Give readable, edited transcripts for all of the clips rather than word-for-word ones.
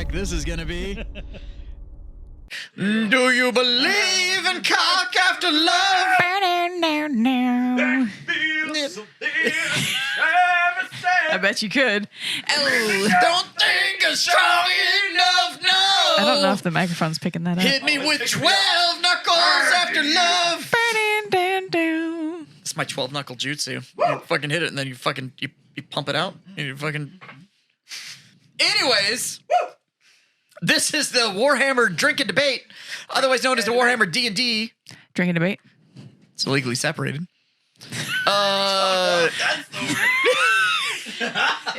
like this is gonna be. Do you believe in cock after love? I bet you could. Oh. Don't think I'm strong enough, no. I don't know if the microphone's picking that up. Hit me with 12 knuckles after love. It's my 12 knuckle jutsu. You fucking hit it and then you pump it out. And you fucking. Anyways, this is the Warhammer Drink and Debate, otherwise known as the Warhammer D&D. Drink and debate. It's legally separated.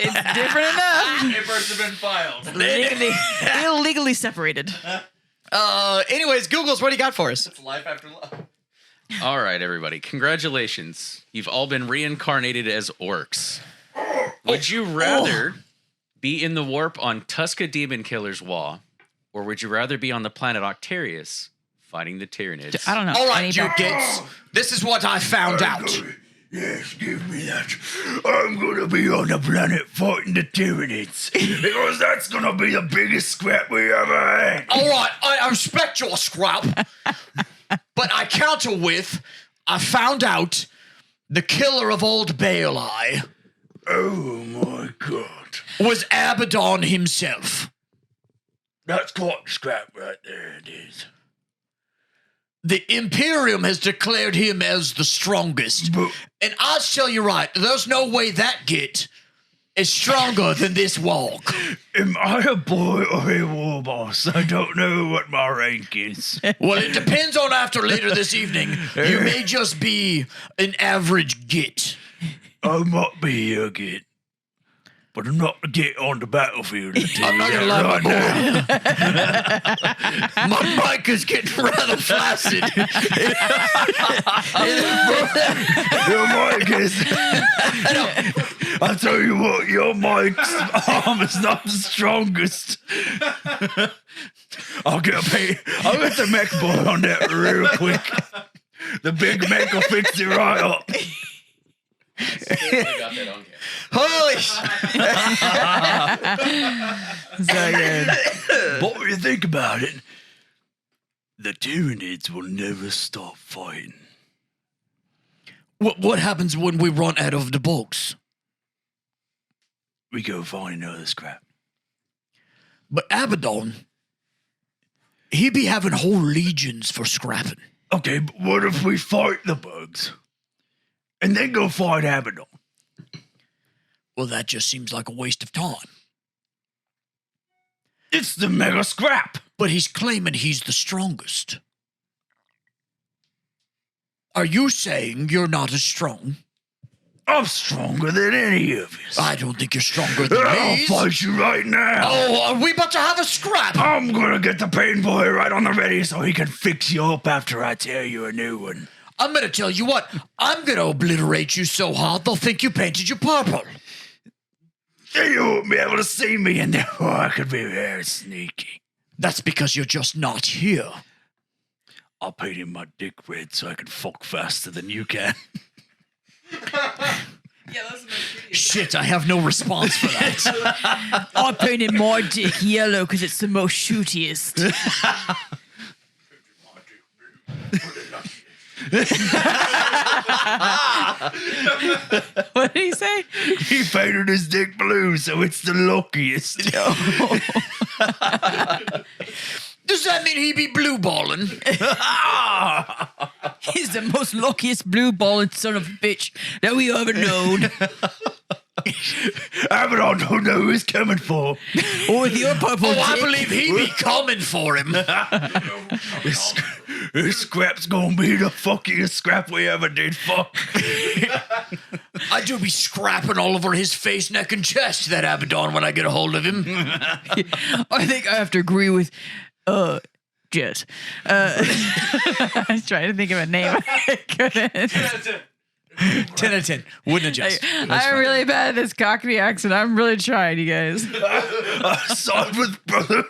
It's different enough. Papers have been filed. Illegally separated. Anyways, Googles, what do you got for us? It's life after love. All right, everybody. Congratulations. You've all been reincarnated as orcs. Would you rather be in the warp on Tuska Demon Killer's Wall, or would you rather be on the planet Octarius fighting the Tyranids? I don't know. All right, you gits. This is what I found out. Yes, give me that. I'm gonna be on the planet fighting the Tyranids. Because that's gonna be the biggest scrap we ever had. All right, I respect your scrap. But I counter with, I found out the killer of old Baali Oh my god. was Abaddon himself. That's quite scrap right there, it is. The Imperium has declared him as the strongest. But And I'll tell you right, there's no way that git is stronger than this walk. am I a boy or a war boss? I don't know what my rank is. Well, it depends on after later this evening. You may just be an average git. I might be a git. But I'm not a git on the battlefield. I'm not gonna lie, my boy. My mic is getting rather flaccid. Your mic is. I'll tell you what, your mic's arm is not the strongest. I'll get the mech boy on that real quick. The big mech will fix it right up. Holy shit. So good. But when you think about it, the Tyranids will never stop fighting. What happens when we run out of the box? We go find another scrap. But Abaddon, he be having whole legions for scrapping. Okay, but what if we fight the bugs? And then go fight Abaddon? Well, that just seems like a waste of time. It's the mega scrap. But he's claiming he's the strongest. Are you saying you're not as strong? I'm stronger than any of you. I don't think you're stronger than I'll me. fight you right now. Oh, are we about to have a scrap? I'm gonna get the pain boy right on the ready so he can fix you up after I tell you a new one. I'm gonna tell you what. I'm gonna obliterate you so hard they'll think you painted you purple. You won't be able to see me in there. Oh, I could be very sneaky. That's because you're just not here. I'll paint him my dick red so I can fuck faster than you can. Shit, I have no response for that. I painted my dick yellow because it's the most shootiest. What did he say? He painted his dick blue so it's the luckiest. Does that mean he be blue balling? He's the most luckiest blue balling son of a bitch that we ever known. Abaddon don't know who he's coming for. Or with your purple Oh, dick. I believe he be coming for him. This scrap's gonna be the fuckiest scrap we ever did. Fuck. I do be scrapping all over his face, neck, and chest, that Abaddon, when I get a hold of him. I think I have to agree with Jess. I was trying to think of a name. I couldn't. 10 out of 10. Wouldn't adjust. I'm really bad at this Cockney accent. I'm really trying, you guys. I side with brother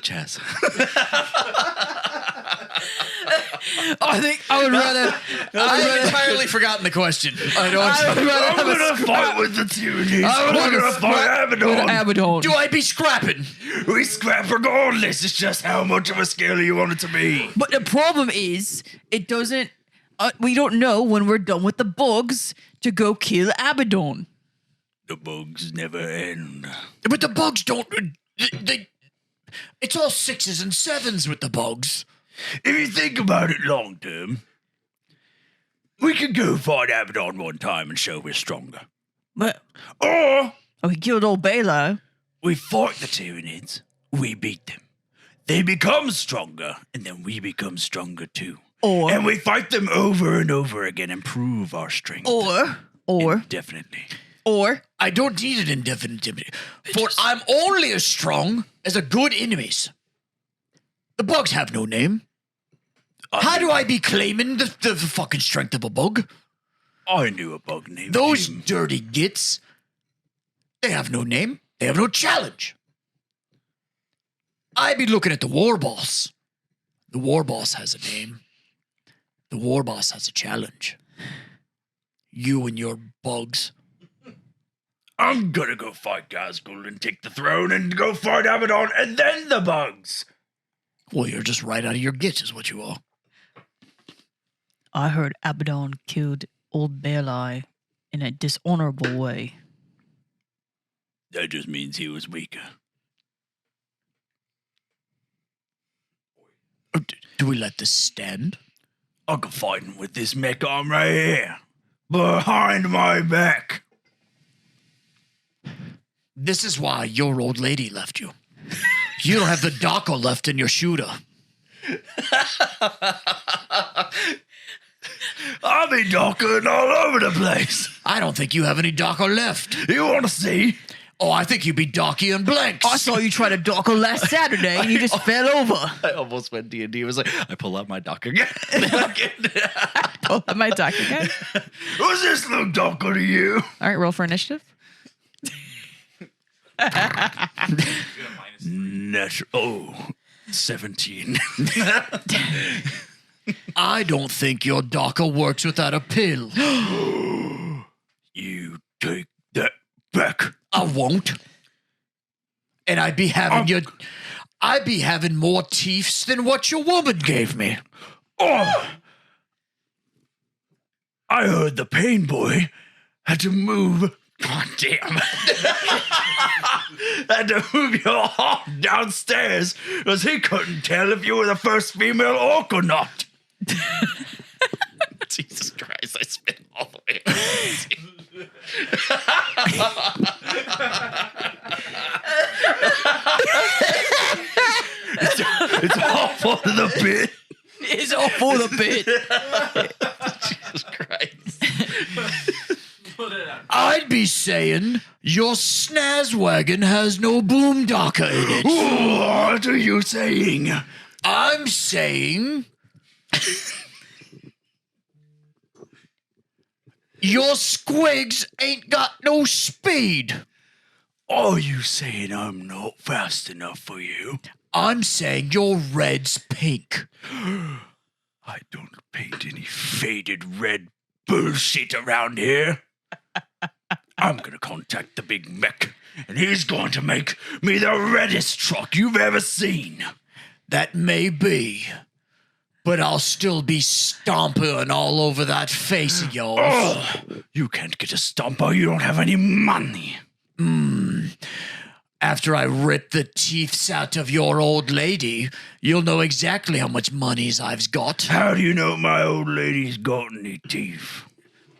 Chaz. I think I would rather. I've entirely forgotten the question. I don't. I'm gonna fight with the Tyranids. We're gonna fight Abaddon. Abaddon. Do I be scrapping? We scrap regardless. It's just how much of a scale you want it to be. But the problem is, it doesn't. We don't know when we're done with the bugs to go kill Abaddon. The bugs never end. But the bugs don't. It's all 6s and 7s with the bugs. If you think about it long term, we could go fight Abaddon one time and show we're stronger. But Or we killed old Bela. we fight the Tyranids, we beat them. They become stronger, and then we become stronger too. And we fight them over and over again and prove our strength. Or Definitely. I don't need an indefinite, for I'm only as strong as a good enemies. The bugs have no name. How do I be claiming the fucking strength of a bug? I knew a bug named Those Jim. dirty gits, they have no name. They have no challenge. I be looking at the war boss. The war boss has a name. The war boss has a challenge. You and your bugs. I'm gonna go fight Gazgul and take the throne and go fight Abaddon and then the bugs. Well, you're just right out of your gits is what you are. I heard Abaddon killed old Bela in a dishonorable way. That just means he was weaker. Do we let this stand? I'll go fighting with this mech arm right here. Behind my back. This is why your old lady left you. You don't have the Dako left in your shooter. I'll be docking all over the place. I don't think you have any Dako left. You want to see? Oh, I think you be Docky and Blanks. I saw you try to Dako last Saturday and you just fell over. I almost went D&D. It was like, I pull out my dock again. Oh, am I talking again? Who's this little Dako to you? All right, roll for initiative. Natural. 17. I don't think your Dako works without a pill. You take that back. I won't. And I'd be having more teeths than what your woman gave me. Oh! I heard the pain boy had to move. God damn. Had to move your arm downstairs because he couldn't tell if you were the first female orc or not. Jesus Christ, I spit all the way. It's all for the bit. It's all for the bit. Jesus Christ. I'd be saying your snazwagon has no boondaka in it. What are you saying? I'm saying your squigs ain't got no speed. Are you saying I'm not fast enough for you? I'm saying your red's pink. I don't paint any faded red bullshit around here. I'm gonna contact the big mech, and he's going to make me the reddest truck you've ever seen. That may be, but I'll still be stomping all over that face of yours. Oh, you can't get a stomper, you don't have any money. After I rip the teeths out of your old lady, you'll know exactly how much monies I've got. How do you know my old lady's got any teeth?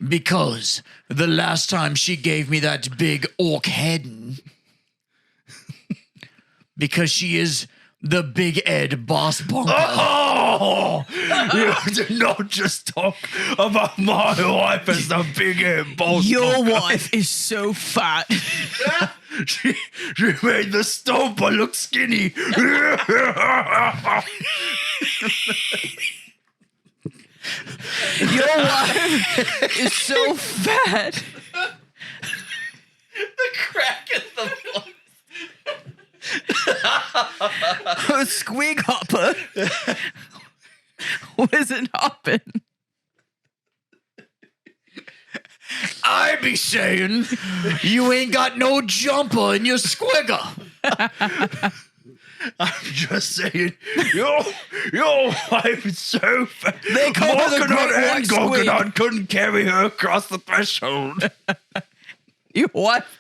Because the last time she gave me that big orc headin', because she is the Big Ed boss bunker. Oh! You did not just talk about my wife as the big head boss. Your wife is so fat. She made the stomper look skinny. Your wife is so fat. Crack in the A squig hopper Wasn't hopping. I be saying you ain't got no jumper in your squigger. I'm just saying, your wife is so fat. They call her the Gorgonot Great and White Squid. Gorgonot couldn't carry her across the threshold. Your wife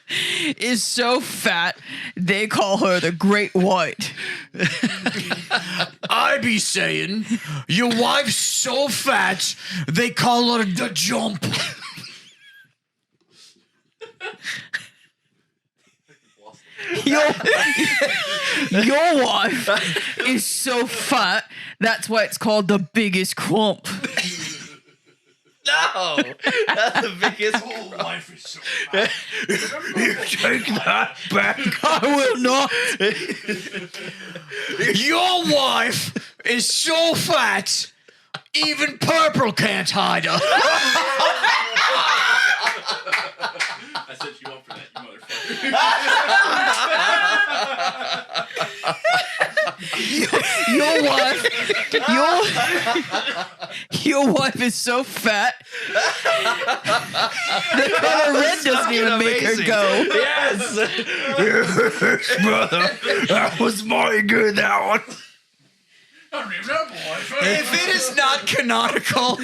is so fat, they call her the Great White. I be saying your wife's so fat they call her the jump. Your wife is so fat, that's why it's called the biggest crump. No, that's the biggest. Wife is so fat. You take that back. I will not. Your wife is so fat, even purple can't hide her. I set you up for that, you motherfucker. Your wife is so fat. The color red doesn't even make her go. Yes. Yes, brother. That was mighty good, that one. I don't even have a wife. If it is not canonical,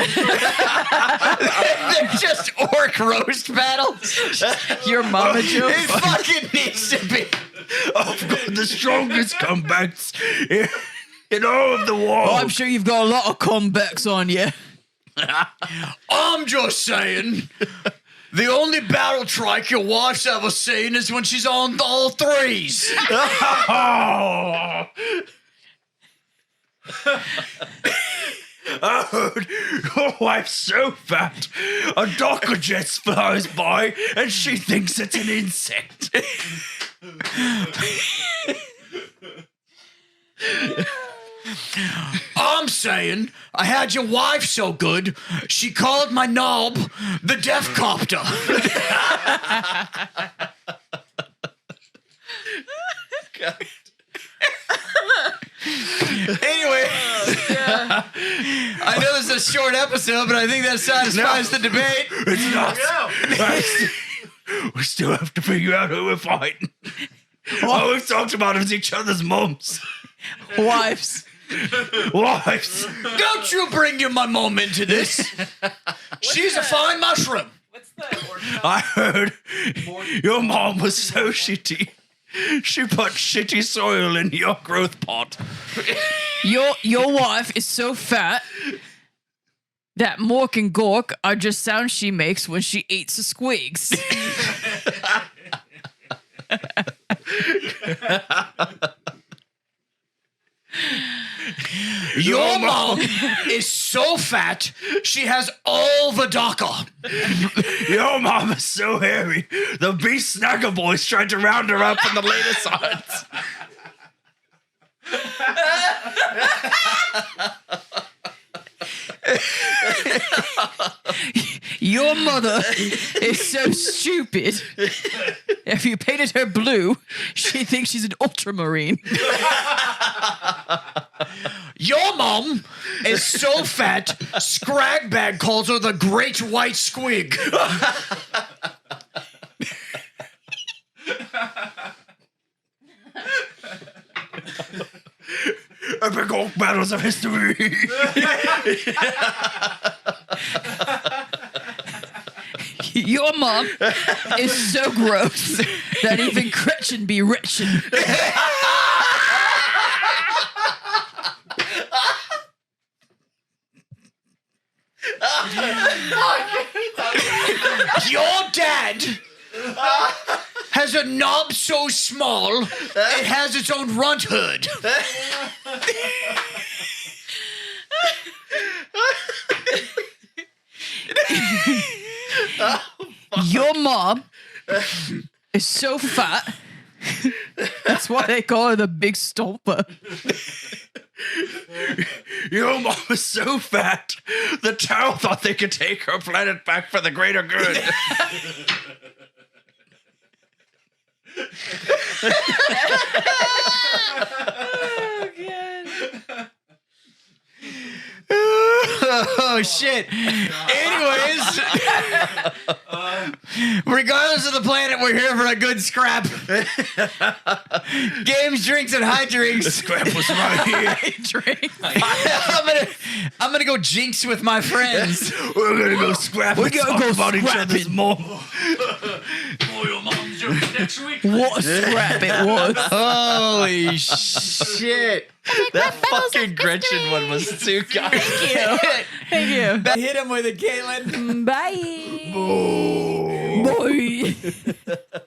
they're just orc roast battles. Your mama joke. It fucking needs to be. I've got the strongest comebacks in all of the war. Oh, I'm sure you've got a lot of comebacks on you. I'm just saying, the only battle trike your wife's ever seen is when she's on all threes. Oh. I heard your wife's so fat, a docker jet flies by and she thinks it's an insect. I'm saying, I had your wife so good, she called my knob the death copter. Anyway, I know this is a short episode, but I think that satisfies the debate. It's not. We still have to figure out who we're fighting. All we've talked about is each other's mums. Wives. Wives. Don't you bring your mum into this. She's a fine mushroom. What's that? I heard your mom was so shitty. She put shitty soil in your growth pot. Your wife is so fat that Mork and Gork are just sounds she makes when she eats the squigs. Your mom is so fat, she has all the DACA. Your mom is so hairy. The Beast Snacker Boys tried to round her up in the latest odds. Your mother is so stupid. If you painted her blue, she thinks she's an ultramarine. Your mom is so fat, Scragbag calls her the Great White Squig. Epic Oak Battles of History. Your mom is so gross that even Gretchen be retching. Your dad has a knob so small, it has its own runt hood. Your mom is so fat. That's why they call her the big stolper. Your mom is so fat, the town thought they could take her planet back for the greater good. Oh, God. shit. Anyways, regardless of the planet, we're here for a good scrap. Games, drinks, and high drinks. Scrap was right here. Drink. I'm gonna go jinx with my friends. We're gonna go scrap. We're gonna go about each other's more. Your mom's joking next week. What a scrap it was. Holy shit. That fucking Gretchen one was too good. Thank you. Hit him with it, Caitlin. Bye. Bye.